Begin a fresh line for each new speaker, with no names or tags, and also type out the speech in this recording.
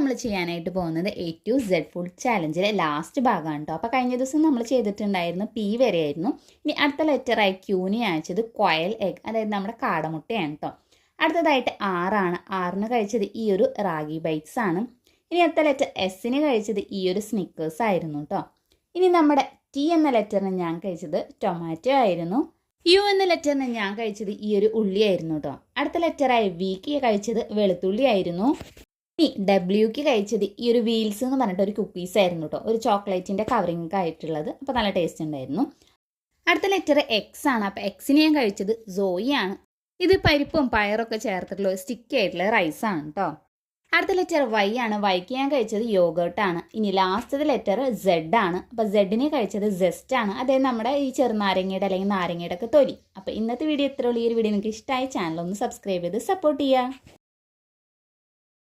നമ്മൾ ചെയ്യാനായിട്ട് പോകുന്നത് A to Z ഫുഡ് ചാലഞ്ചിലെ ലാസ്റ്റ് ഭാഗമാണ് കേട്ടോ. അപ്പോൾ കഴിഞ്ഞ ദിവസം നമ്മൾ ചെയ്തിട്ടുണ്ടായിരുന്നു P വരെയായിരുന്നു. ഇനി അടുത്ത ലെറ്ററായി Qന് അയച്ചത് ക്വയൽ എഗ്, അതായത് നമ്മുടെ കാടമുട്ടയാണ് കേട്ടോ. അടുത്തതായിട്ട് ആറാണ്. ആറിന് കഴിച്ചത് ഈ ഒരു റാഗി ബൈറ്റ്സ് ആണ്. ഇനി അടുത്ത ലെറ്റർ എസ്സിന് കഴിച്ചത് ഈ ഒരു സ്നിക്കേഴ്സ് ആയിരുന്നു കേട്ടോ. ഇനി നമ്മുടെ T എന്ന ലെറ്ററിന് ഞാൻ കഴിച്ചത് ടൊമാറ്റോ ആയിരുന്നു. യു എന്ന ലെറ്ററിന് ഞാൻ കഴിച്ചത് ഈ ഒരു ഉള്ളിയായിരുന്നു കേട്ടോ. അടുത്ത ലെറ്ററായി വിക്ക് കഴിച്ചത് വെളുത്തുള്ളി ആയിരുന്നു. ഇനി ഡബ്ല്യൂക്ക് കഴിച്ചത് ഈ ഒരു വീൽസ് എന്ന് പറഞ്ഞിട്ട് ഒരു കുക്കീസ് ആയിരുന്നു കേട്ടോ, ഒരു ചോക്ലേറ്റിൻ്റെ കവറിംഗ് ആയിട്ടുള്ളത്. അപ്പോൾ നല്ല ടേസ്റ്റ് ഉണ്ടായിരുന്നു. അടുത്ത ലെറ്റർ എക്സ് ആണ്. അപ്പോൾ എക്സിന് ഞാൻ കഴിച്ചത് സോയി ആണ്. ഇത് പരിപ്പും പയറൊക്കെ ചേർത്തിട്ടുള്ള ഒരു സ്റ്റിക്കി ആയിട്ടുള്ള റൈസാണ് കേട്ടോ. അടുത്ത ലെറ്റർ വൈ ആണ്. വൈക്ക് ഞാൻ കഴിച്ചത് യോഗേർട്ടാണ്. ഇനി ലാസ്റ്റത്തെ ലെറ്റർ സെഡ് ആണ്. അപ്പോൾ സെഡിന് കഴിച്ചത് ജസ്റ്റ് ആണ്, അതായത് നമ്മുടെ ഈ ചെറുനാരങ്ങയുടെ അല്ലെങ്കിൽ നാരങ്ങയുടെ ഒക്കെ തൊലി. അപ്പോൾ ഇന്നത്തെ വീഡിയോ ഇത്രയുള്ളൂ. ഈ ഒരു വീഡിയോ നിങ്ങൾക്ക് ഇഷ്ടമായി ചാനൽ ഒന്ന് സബ്സ്ക്രൈബ് ചെയ്ത് സപ്പോർട്ട് ചെയ്യുക.